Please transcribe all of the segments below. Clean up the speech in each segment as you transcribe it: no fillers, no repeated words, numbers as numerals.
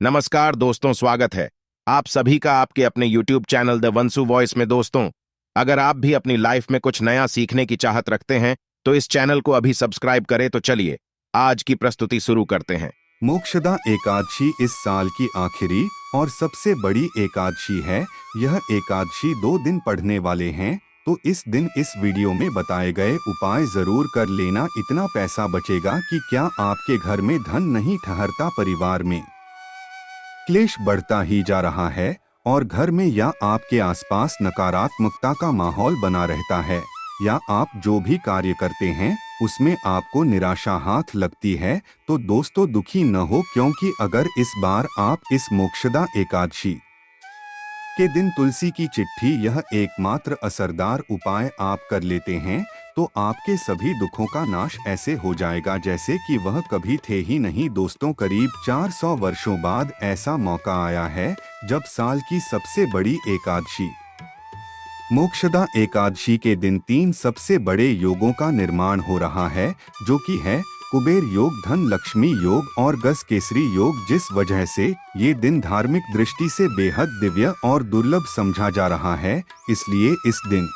नमस्कार दोस्तों, स्वागत है आप सभी का आपके अपने YouTube चैनल द वंसु वॉइस में। दोस्तों, अगर आप भी अपनी लाइफ में कुछ नया सीखने की चाहत रखते हैं तो इस चैनल को अभी सब्सक्राइब करें। तो चलिए आज की प्रस्तुति शुरू करते हैं। मोक्षदा एकादशी इस साल की आखिरी और सबसे बड़ी एकादशी है। यह एकादशी 2 दिन पढ़ने वाले हैं, तो इस दिन इस वीडियो में बताए गए उपाय जरूर कर लेना। इतना पैसा बचेगा कि क्या आपके घर में धन नहीं ठहरता, परिवार में क्लेश बढ़ता ही जा रहा है और घर में या आपके आसपास नकारात्मकता का माहौल बना रहता है, या आप जो भी कार्य करते हैं उसमें आपको निराशा हाथ लगती है। तो दोस्तों, दुखी न हो, क्योंकि अगर इस बार आप इस मोक्षदा एकादशी के दिन तुलसी की चिट्ठी, यह एकमात्र असरदार उपाय आप कर लेते हैं, तो आपके सभी दुखों का नाश ऐसे हो जाएगा जैसे कि वह कभी थे ही नहीं। दोस्तों, करीब 400 वर्षों बाद ऐसा मौका आया है जब साल की सबसे बड़ी एकादशी मोक्षदा एकादशी के दिन 3 सबसे बड़े योगों का निर्माण हो रहा है, जो कि है कुबेर योग, धन लक्ष्मी योग और गज केसरी योग। जिस वजह से ये दिन धार्मिक दृष्टि से बेहद दिव्य और दुर्लभ समझा जा रहा है। इसलिए इस दिन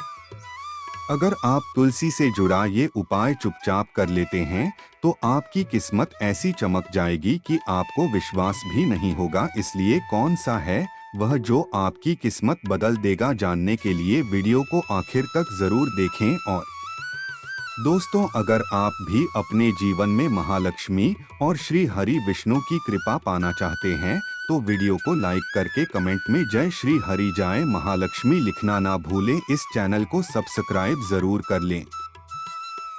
अगर आप तुलसी से जुड़ा ये उपाय चुपचाप कर लेते हैं तो आपकी किस्मत ऐसी चमक जाएगी कि आपको विश्वास भी नहीं होगा। इसलिए कौन सा है वह जो आपकी किस्मत बदल देगा, जानने के लिए वीडियो को आखिर तक जरूर देखें। और दोस्तों, अगर आप भी अपने जीवन में महालक्ष्मी और श्री हरि विष्णु की कृपा पाना चाहते हैं तो वीडियो को लाइक करके कमेंट में जय श्री हरि जय महालक्ष्मी लिखना ना भूलें। इस चैनल को सब्सक्राइब जरूर कर लें।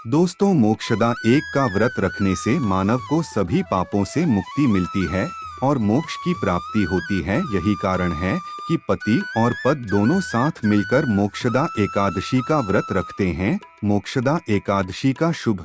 दोस्तों, मोक्षदा एक का व्रत रखने से मानव को सभी पापों से मुक्ति मिलती है और मोक्ष की प्राप्ति होती है। यही कारण है कि पति और पत्नी दोनों साथ मिलकर मोक्षदा एकादशी का व्रत रखते हैं। मोक्षदा एकादशी का शुभ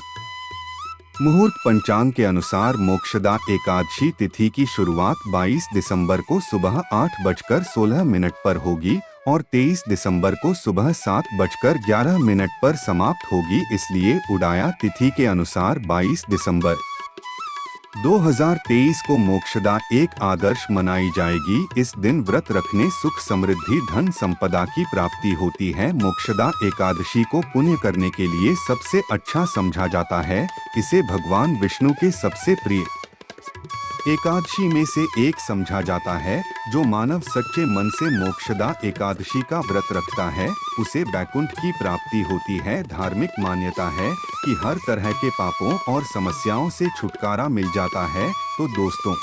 मुहूर्त पंचांग के अनुसार मोक्षदा एकादशी तिथि की शुरुआत 22 दिसंबर को सुबह 8:16 पर होगी और 23 दिसंबर को सुबह 7:11 पर समाप्त होगी। इसलिए उडाया तिथि के अनुसार 22 दिसंबर 2023 को मोक्षदा एक आदर्श मनाई जाएगी। इस दिन व्रत रखने सुख समृद्धि धन संपदा की प्राप्ति होती है। मोक्षदा एकादशी को पुण्य करने के लिए सबसे अच्छा समझा जाता है। इसे भगवान विष्णु के सबसे प्रिय एकादशी में से एक समझा जाता है। जो मानव सच्चे मन से मोक्षदा एकादशी का व्रत रखता है उसे बैकुंठ की प्राप्ति होती है। धार्मिक मान्यता है कि हर तरह के पापों और समस्याओं से छुटकारा मिल जाता है। तो दोस्तों,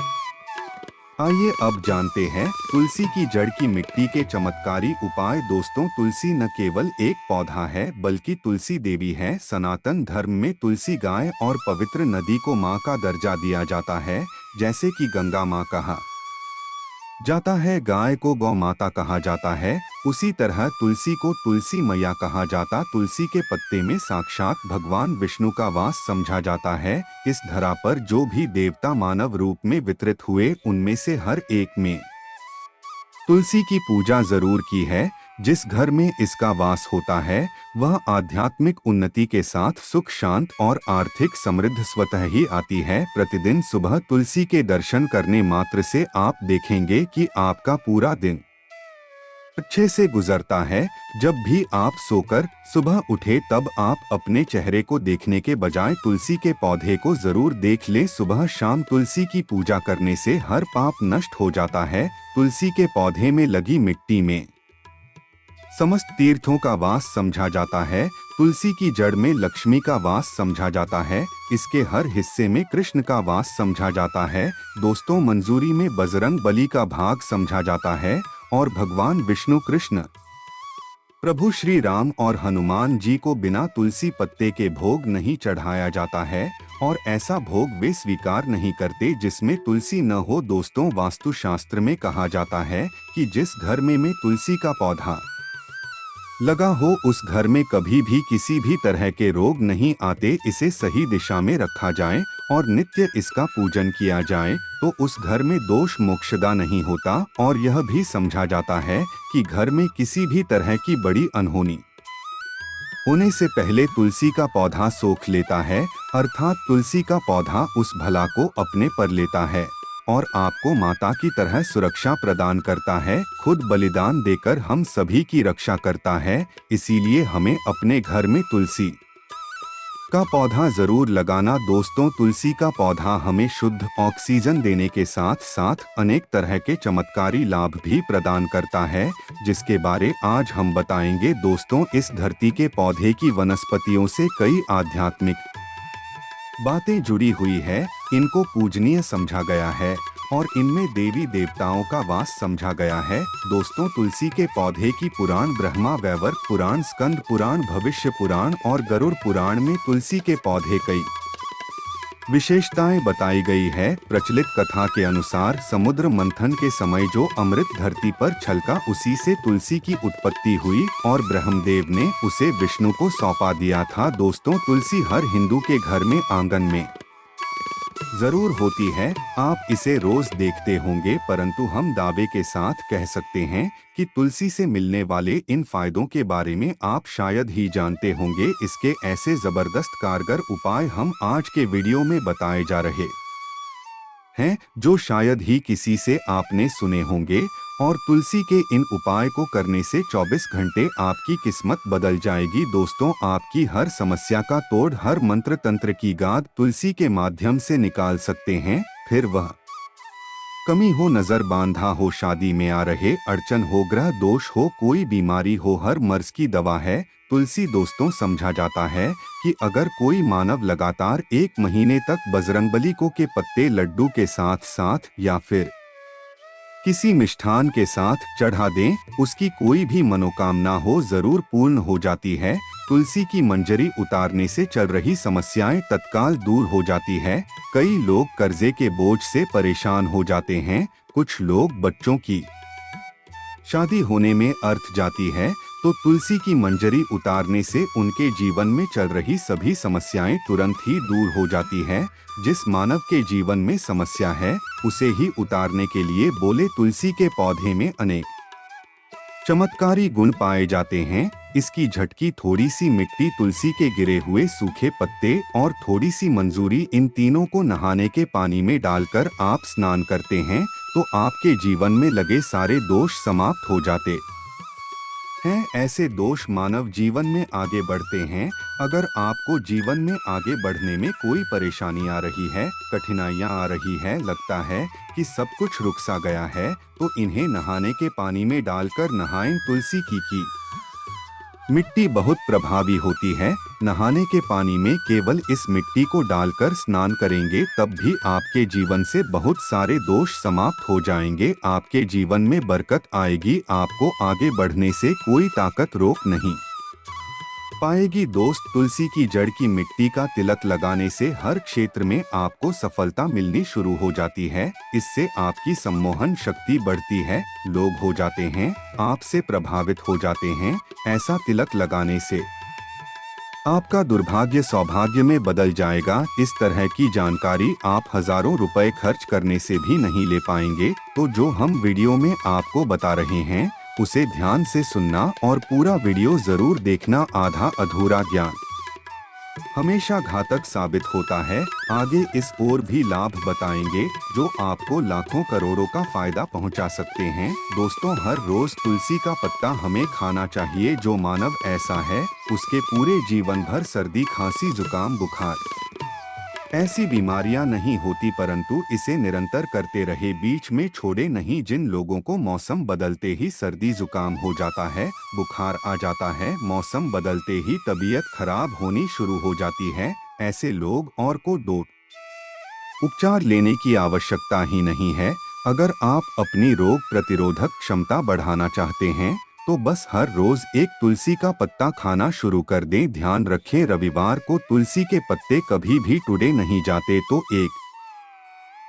आइए अब जानते हैं तुलसी की जड़ की मिट्टी के चमत्कारी उपाय। दोस्तों, तुलसी न केवल एक पौधा है बल्कि तुलसी देवी है। सनातन धर्म में तुलसी गाय और पवित्र नदी को माँ का दर्जा दिया जाता है। जैसे कि गंगा माँ कहा जाता है, गाय को गौ माता कहा जाता है, उसी तरह तुलसी को तुलसी मैया कहा जाता। तुलसी के पत्ते में साक्षात भगवान विष्णु का वास समझा जाता है। इस धरा पर जो भी देवता मानव रूप में वितरित हुए उनमें से हर एक में तुलसी की पूजा जरूर की है। जिस घर में इसका वास होता है वह आध्यात्मिक उन्नति के साथ सुख शांत और आर्थिक समृद्धि स्वतः ही आती है। प्रतिदिन सुबह तुलसी के दर्शन करने मात्र से आप देखेंगे कि आपका पूरा दिन अच्छे से गुजरता है। जब भी आप सोकर सुबह उठे तब आप अपने चेहरे को देखने के बजाय तुलसी के पौधे को जरूर देख ले। सुबह शाम तुलसी की पूजा करने से हर पाप नष्ट हो जाता है। तुलसी के पौधे में लगी मिट्टी में समस्त तीर्थों का वास समझा जाता है। तुलसी की जड़ में लक्ष्मी का वास समझा जाता है। इसके हर हिस्से में कृष्ण का वास समझा जाता है। दोस्तों, मंजूरी में बजरंग बली का भाग समझा जाता है और भगवान विष्णु, कृष्ण, प्रभु श्री राम और हनुमान जी को बिना तुलसी पत्ते के भोग नहीं चढ़ाया जाता है और ऐसा भोग वे स्वीकार नहीं करते जिसमें तुलसी न हो। दोस्तों, वास्तु शास्त्र में कहा जाता है कि जिस घर में तुलसी का पौधा लगा हो उस घर में कभी भी किसी भी तरह के रोग नहीं आते। इसे सही दिशा में रखा जाए और नित्य इसका पूजन किया जाए तो उस घर में दोष मोक्षदा नहीं होता। और यह भी समझा जाता है कि घर में किसी भी तरह की बड़ी अनहोनी होने से पहले तुलसी का पौधा सोख लेता है, अर्थात तुलसी का पौधा उस भला को अपने पर लेता है और आपको माता की तरह सुरक्षा प्रदान करता है, खुद बलिदान देकर हम सभी की रक्षा करता है। इसीलिए हमें अपने घर में तुलसी का पौधा जरूर लगाना। दोस्तों, तुलसी का पौधा हमें शुद्ध ऑक्सीजन देने के साथ साथ अनेक तरह के चमत्कारी लाभ भी प्रदान करता है, जिसके बारे आज हम बताएंगे। दोस्तों, इस धरती के पौधे की वनस्पतियों से कई आध्यात्मिक बातें जुड़ी हुई है। इनको पूजनीय समझा गया है और इनमें देवी देवताओं का वास समझा गया है। दोस्तों, तुलसी के पौधे की पुराण ब्रह्मा वैवर्त पुराण, स्कंद पुराण, भविष्य पुराण और गरुड़ पुराण में तुलसी के पौधे कई विशेषताएं बताई गई है। प्रचलित कथा के अनुसार समुद्र मंथन के समय जो अमृत धरती पर छलका, उसी से तुलसी की उत्पत्ति हुई और ब्रह्मदेव ने उसे विष्णु को सौंपा दिया था। दोस्तों, तुलसी हर हिंदू के घर में आंगन में जरूर होती है। आप इसे रोज देखते होंगे, परंतु हम दावे के साथ कह सकते हैं कि तुलसी से मिलने वाले इन फायदों के बारे में आप शायद ही जानते होंगे। इसके ऐसे जबरदस्त कारगर उपाय हम आज के वीडियो में बताए जा रहे हैं, जो शायद ही किसी से आपने सुने होंगे। और तुलसी के इन उपाय को करने से 24 घंटे आपकी किस्मत बदल जाएगी। दोस्तों, आपकी हर समस्या का तोड़, हर मंत्र तंत्र की गाद तुलसी के माध्यम से निकाल सकते हैं। फिर वह कमी हो, नजर बांधा हो, शादी में आ रहे अड़चन हो, ग्रह दोष हो, कोई बीमारी हो, हर मर्ज की दवा है तुलसी। दोस्तों, समझा जाता है कि अगर कोई मानव लगातार 1 महीने तक बजरंगबली को के पत्ते लड्डू के साथ साथ या फिर किसी मिष्ठान के साथ चढ़ा दें, उसकी कोई भी मनोकामना हो जरूर पूर्ण हो जाती है। तुलसी की मंजरी उतारने से चल रही समस्याएं तत्काल दूर हो जाती है। कई लोग कर्जे के बोझ से परेशान हो जाते हैं। कुछ लोग बच्चों की शादी होने में अर्थ जाती है, तो तुलसी की मंजरी उतारने से उनके जीवन में चल रही सभी समस्याएं तुरंत ही दूर हो जाती है। जिस मानव के जीवन में समस्या है, उसे ही उतारने के लिए बोले तुलसी के पौधे में अनेक चमत्कारी गुण पाए जाते हैं। इसकी झटकी, थोड़ी सी मिट्टी, तुलसी के गिरे हुए सूखे पत्ते और थोड़ी सी मंजूरी, इन तीनों को नहाने के पानी में डालकर आप स्नान करते हैं तो आपके जीवन में लगे सारे दोष समाप्त हो जाते हैं। ऐसे दोष मानव जीवन में आगे बढ़ते हैं। अगर आपको जीवन में आगे बढ़ने में कोई परेशानी आ रही है, कठिनाइयां आ रही है, लगता है कि सब कुछ रुक सा गया है, तो इन्हें नहाने के पानी में डालकर नहाएं। तुलसी की मिट्टी बहुत प्रभावी होती है। नहाने के पानी में केवल इस मिट्टी को डालकर स्नान करेंगे, तब भी आपके जीवन से बहुत सारे दोष समाप्त हो जाएंगे। आपके जीवन में बरकत आएगी। आपको आगे बढ़ने से कोई ताकत रोक नहीं पाएगी। दोस्त, तुलसी की जड़ की मिट्टी का तिलक लगाने से हर क्षेत्र में आपको सफलता मिलनी शुरू हो जाती है। इससे आपकी सम्मोहन शक्ति बढ़ती है, लोग हो जाते हैं आपसे प्रभावित हो जाते हैं। ऐसा तिलक लगाने से आपका दुर्भाग्य सौभाग्य में बदल जाएगा। इस तरह की जानकारी आप हजारों रुपए खर्च करने से भी नहीं ले पाएंगे। तो जो हम वीडियो में आपको बता रहे हैं, उसे ध्यान से सुनना और पूरा वीडियो जरूर देखना। आधा अधूरा ज्ञान हमेशा घातक साबित होता है। आगे इस ओर भी लाभ बताएंगे जो आपको लाखों करोड़ों का फायदा पहुंचा सकते हैं। दोस्तों, हर रोज तुलसी का पत्ता हमें खाना चाहिए। जो मानव ऐसा है, उसके पूरे जीवन भर सर्दी, खांसी, जुकाम, बुखार ऐसी बीमारियां नहीं होती, परंतु इसे निरंतर करते रहे, बीच में छोड़े नहीं। जिन लोगों को मौसम बदलते ही सर्दी जुकाम हो जाता है, बुखार आ जाता है, मौसम बदलते ही तबीयत खराब होनी शुरू हो जाती है, ऐसे लोग और को दो उपचार लेने की आवश्यकता ही नहीं है। अगर आप अपनी रोग प्रतिरोधक क्षमता बढ़ाना चाहते हैं, तो बस हर रोज एक तुलसी का पत्ता खाना शुरू कर दें। ध्यान रखें, रविवार को तुलसी के पत्ते कभी भी टूटे नहीं जाते, तो एक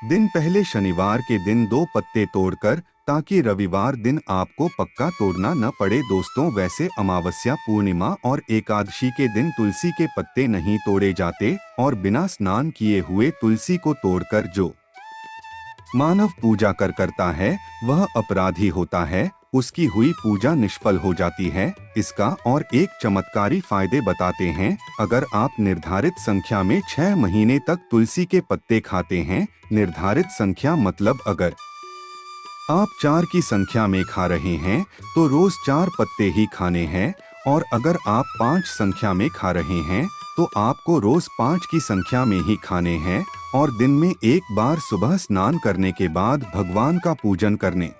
दिन पहले शनिवार के दिन 2 पत्ते तोड़कर, ताकि रविवार दिन आपको पक्का तोड़ना न पड़े। दोस्तों, वैसे अमावस्या, पूर्णिमा और एकादशी के दिन तुलसी के पत्ते नहीं तोड़े जाते और बिना स्नान किए हुए तुलसी को तोड़कर जो मानव पूजा करता है, वह अपराधी होता है। उसकी हुई पूजा निष्फल हो जाती है। इसका और एक चमत्कारी फायदे बताते हैं। अगर आप निर्धारित संख्या में 6 महीने तक तुलसी के पत्ते खाते हैं, निर्धारित संख्या मतलब अगर आप 4 की संख्या में खा रहे हैं तो रोज 4 पत्ते ही खाने हैं, और अगर आप 5 संख्या में खा रहे हैं तो आपको रोज 5 की संख्या में ही खाने हैं, और दिन में एक बार सुबह स्नान करने के बाद भगवान का पूजन करने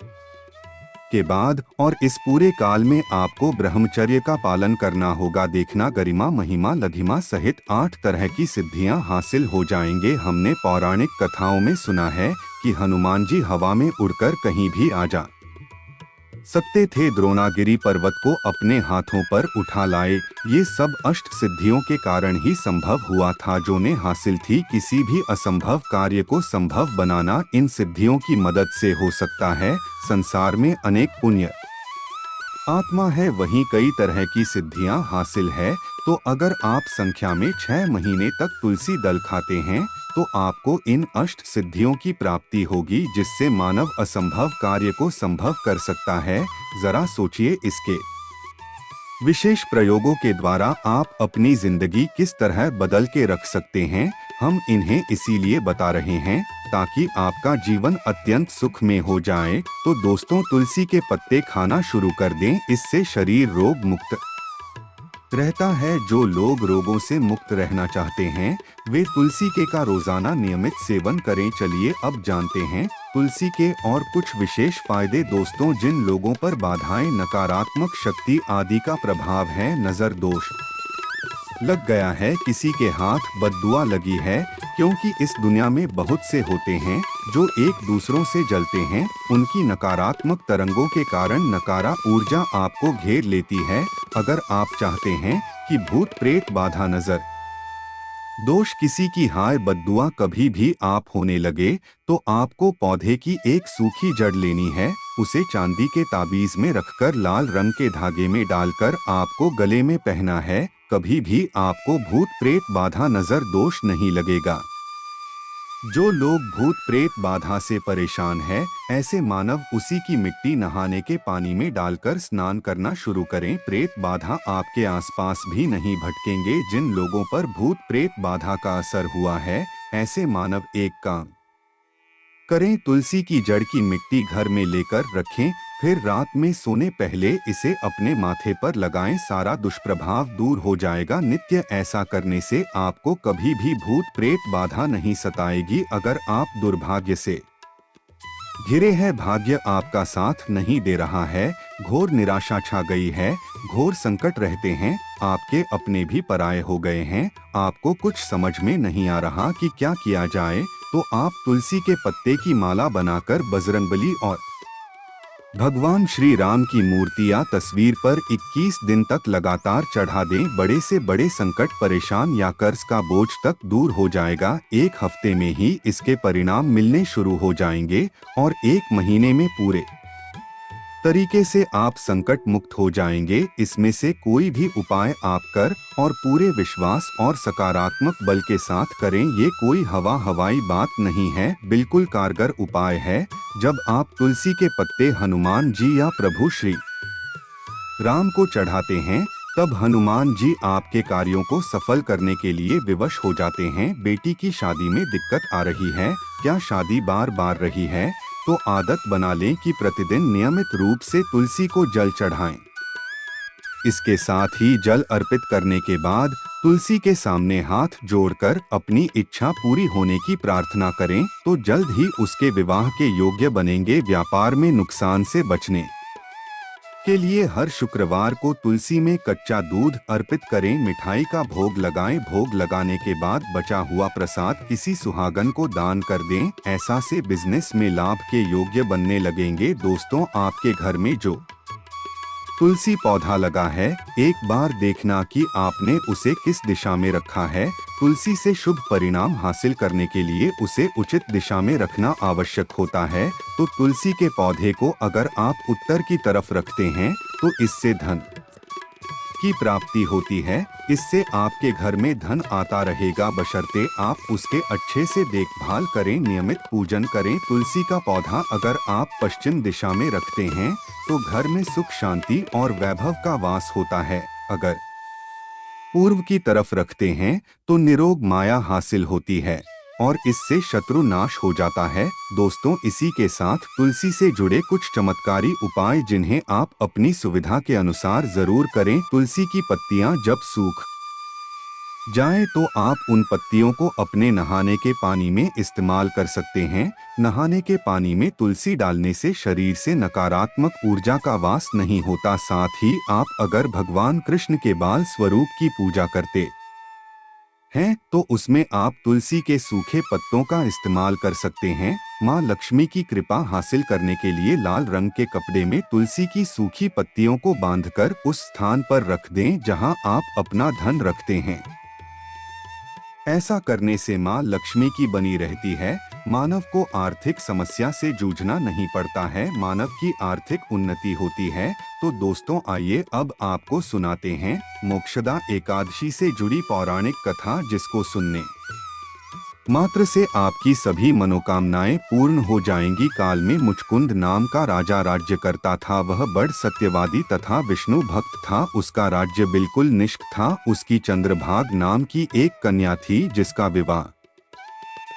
के बाद, और इस पूरे काल में आपको ब्रह्मचर्य का पालन करना होगा। देखना गरिमा, महिमा, लघिमा सहित 8 तरह की सिद्धियां हासिल हो जाएंगे। हमने पौराणिक कथाओं में सुना है कि हनुमान जी हवा में उड़कर कहीं भी आ जा सकते थे, द्रोणागिरी पर्वत को अपने हाथों पर उठा लाए। ये सब अष्ट सिद्धियों के कारण ही संभव हुआ था, जो ने हासिल थी। किसी भी असंभव कार्य को संभव बनाना इन सिद्धियों की मदद से हो सकता है। संसार में अनेक पुण्य आत्मा है, वहीं कई तरह की सिद्धियां हासिल है। तो अगर आप संख्या में 6 महीने तक तुलसी दल खाते हैं तो आपको इन अष्ट सिद्धियों की प्राप्ति होगी, जिससे मानव असंभव कार्य को संभव कर सकता है। जरा सोचिए, इसके विशेष प्रयोगों के द्वारा आप अपनी जिंदगी किस तरह बदल के रख सकते हैं। हम इन्हें इसीलिए बता रहे हैं ताकि आपका जीवन अत्यंत सुख में हो जाए। तो दोस्तों, तुलसी के पत्ते खाना शुरू कर दें, इससे शरीर रोग मुक्त रहता है। जो लोग रोगों से मुक्त रहना चाहते हैं वे तुलसी के का रोजाना नियमित सेवन करें। चलिए अब जानते हैं तुलसी के और कुछ विशेष फायदे। दोस्तों, जिन लोगों पर बाधाएं, नकारात्मक शक्ति आदि का प्रभाव है, नजर दोष लग गया है, किसी के हाथ बददुआ लगी है, क्योंकि इस दुनिया में बहुत से होते हैं जो एक दूसरों से जलते हैं। उनकी नकारात्मक तरंगों के कारण नकारा ऊर्जा आपको घेर लेती है। अगर आप चाहते हैं कि भूत प्रेत बाधा, नजर दोष, किसी की हाय बददुआ कभी भी आप होने लगे तो आपको पौधे की एक सूखी जड़ लेनी है। उसे चांदी के ताबीज में रखकर लाल रंग के धागे में डालकर आपको गले में पहना है। कभी भी आपको भूत प्रेत बाधा, नजर दोष नहीं लगेगा। जो लोग भूत प्रेत बाधा से परेशान है, ऐसे मानव उसी की मिट्टी नहाने के पानी में डालकर स्नान करना शुरू करें। प्रेत बाधा आपके आसपास भी नहीं भटकेंगे। जिन लोगों पर भूत प्रेत बाधा का असर हुआ है, ऐसे मानव एक काम करें, तुलसी की जड़ की मिट्टी घर में लेकर रखें, फिर रात में सोने पहले इसे अपने माथे पर लगाएं। सारा दुष्प्रभाव दूर हो जाएगा। नित्य ऐसा करने से आपको कभी भी भूत प्रेत बाधा नहीं सताएगी। अगर आप दुर्भाग्य से घिरे हैं, भाग्य आपका साथ नहीं दे रहा है, घोर निराशा छा गई है, घोर संकट रहते हैं, आपके अपने भी पराये हो गए हैं, आपको कुछ समझ में नहीं आ रहा कि क्या किया जाए, तो आप तुलसी के पत्ते की माला बनाकर बजरंगबली और भगवान श्री राम की मूर्ति या तस्वीर पर 21 दिन तक लगातार चढ़ा दें। बड़े से बड़े संकट, परेशान या कर्ज का बोझ तक दूर हो जाएगा। 1 हफ्ते में ही इसके परिणाम मिलने शुरू हो जाएंगे और 1 महीने में पूरे तरीके से आप संकट मुक्त हो जाएंगे। इसमें से कोई भी उपाय आप कर और पूरे विश्वास और सकारात्मक बल के साथ करें। ये कोई हवाई बात नहीं है, बिल्कुल कारगर उपाय है। जब आप तुलसी के पत्ते हनुमान जी या प्रभु श्री राम को चढ़ाते हैं, तब हनुमान जी आपके कार्यों को सफल करने के लिए विवश हो जाते हैं। बेटी की शादी में दिक्कत आ रही है, क्या शादी बार बार रही है, तो आदत बना लें कि प्रतिदिन नियमित रूप से तुलसी को जल चढ़ाएं। इसके साथ ही जल अर्पित करने के बाद तुलसी के सामने हाथ जोड़कर अपनी इच्छा पूरी होने की प्रार्थना करें, तो जल्द ही उसके विवाह के योग्य बनेंगे। व्यापार में नुकसान से बचने के लिए हर शुक्रवार को तुलसी में कच्चा दूध अर्पित करें, मिठाई का भोग लगाएं। भोग लगाने के बाद बचा हुआ प्रसाद किसी सुहागन को दान कर दें। ऐसा से बिजनेस में लाभ के योग्य बनने लगेंगे। दोस्तों, आपके घर में जो तुलसी पौधा लगा है, एक बार देखना कि आपने उसे किस दिशा में रखा है। तुलसी से शुभ परिणाम हासिल करने के लिए उसे उचित दिशा में रखना आवश्यक होता है। तो तुलसी के पौधे को अगर आप उत्तर की तरफ रखते हैं तो इससे धन की प्राप्ति होती है। इससे आपके घर में धन आता रहेगा, बशर्ते आप उसके अच्छे से देखभाल करें, नियमित पूजन करें। तुलसी का पौधा अगर आप पश्चिम दिशा में रखते हैं तो घर में सुख, शांति और वैभव का वास होता है। अगर पूर्व की तरफ रखते हैं तो निरोग माया हासिल होती है और इससे शत्रु नाश हो जाता है। दोस्तों, इसी के साथ तुलसी से जुड़े कुछ चमत्कारी उपाय जिन्हें आप अपनी सुविधा के अनुसार जरूर करें। तुलसी की पत्तियां जब सूख जाएं तो आप उन पत्तियों को अपने नहाने के पानी में इस्तेमाल कर सकते हैं। नहाने के पानी में तुलसी डालने से शरीर से नकारात्मक ऊर्जा का वास नहीं होता। साथ ही आप अगर भगवान कृष्ण के बाल स्वरूप की पूजा करते हैं तो उसमें आप तुलसी के सूखे पत्तों का इस्तेमाल कर सकते हैं। माँ लक्ष्मी की कृपा हासिल करने के लिए लाल रंग के कपड़े में तुलसी की सूखी पत्तियों को बांधकर उस स्थान पर रख दें जहां आप अपना धन रखते हैं। ऐसा करने से माँ लक्ष्मी की बनी रहती है। मानव को आर्थिक समस्या से जूझना नहीं पड़ता है, मानव की आर्थिक उन्नति होती है। तो दोस्तों, आइए अब आपको सुनाते हैं मोक्षदा एकादशी से जुड़ी पौराणिक कथा, जिसको सुनने मात्र से आपकी सभी मनोकामनाएं पूर्ण हो जाएंगी। काल में मुचकुंद नाम का राजा राज्य करता था। वह बड़ सत्यवादी तथा विष्णु भक्त था। उसका राज्य बिल्कुल निष्क था। उसकी चंद्रभाग नाम की एक कन्या थी जिसका विवाह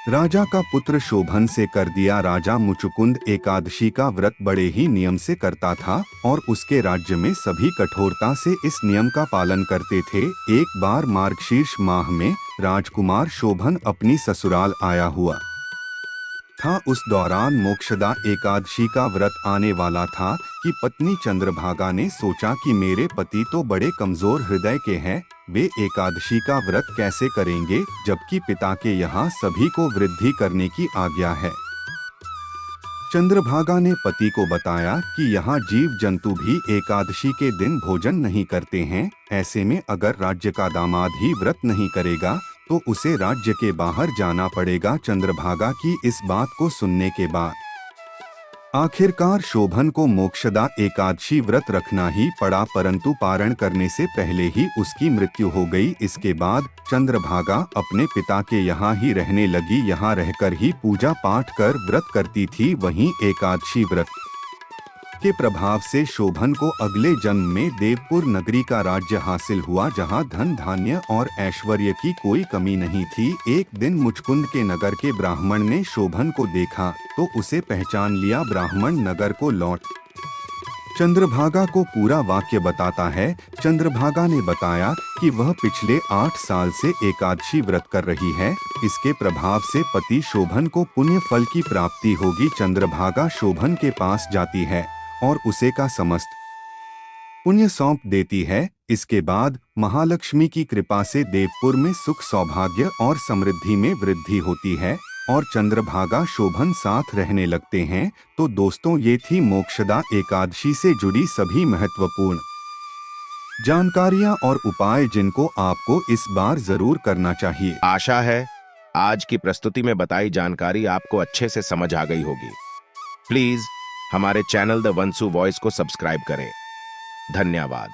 राजा का पुत्र शोभन से कर दिया। राजा मुचुकुंद एकादशी का व्रत बड़े ही नियम से करता था और उसके राज्य में सभी कठोरता से इस नियम का पालन करते थे। एक बार मार्गशीर्ष माह में राजकुमार शोभन अपनी ससुराल आया हुआ था। उस दौरान मोक्षदा एकादशी का व्रत आने वाला था कि पत्नी चंद्रभागा ने सोचा कि मेरे पति तो बड़े कमजोर हृदय के हैं, वे एकादशी का व्रत कैसे करेंगे, जबकि पिता के यहाँ सभी को वृद्धि करने की आज्ञा है। चंद्रभागा ने पति को बताया कि यहाँ जीव जंतु भी एकादशी के दिन भोजन नहीं करते हैं। ऐसे में अगर राज्य का दामाद ही व्रत नहीं करेगा तो उसे राज्य के बाहर जाना पड़ेगा। चंद्रभागा की इस बात को सुनने के बाद आखिरकार शोभन को मोक्षदा एकादशी व्रत रखना ही पड़ा, परंतु पारण करने से पहले ही उसकी मृत्यु हो गई। इसके बाद चंद्रभागा अपने पिता के यहाँ ही रहने लगी। यहाँ रहकर ही पूजा पाठ कर व्रत करती थी। वहीं एकादशी व्रत के प्रभाव से शोभन को अगले जन्म में देवपुर नगरी का राज्य हासिल हुआ, जहां धन धान्य और ऐश्वर्य की कोई कमी नहीं थी। एक दिन मुचकुंद के नगर के ब्राह्मण ने शोभन को देखा तो उसे पहचान लिया। ब्राह्मण नगर को लौट चंद्रभागा को पूरा वाक्य बताता है। चंद्रभागा ने बताया कि वह पिछले 8 साल से एकादशी व्रत कर रही है। इसके प्रभाव से पति शोभन को पुण्य फल की प्राप्ति होगी। चंद्रभागा शोभन के पास जाती है और उसे का समस्त पुण्य सौंप देती है। इसके बाद महालक्ष्मी की कृपा से देवपुर में सुख, सौभाग्य और समृद्धि में वृद्धि होती है और चंद्रभागा शोभन साथ रहने लगते हैं। तो दोस्तों, ये थी मोक्षदा एकादशी से जुड़ी सभी महत्वपूर्ण जानकारियां और उपाय जिनको आपको इस बार जरूर करना चाहिए। आशा है आज की प्रस्तुति में बताई जानकारी आपको अच्छे से समझ आ गई होगी। प्लीज हमारे चैनल द वंसु वॉइस को सब्सक्राइब करें। धन्यवाद।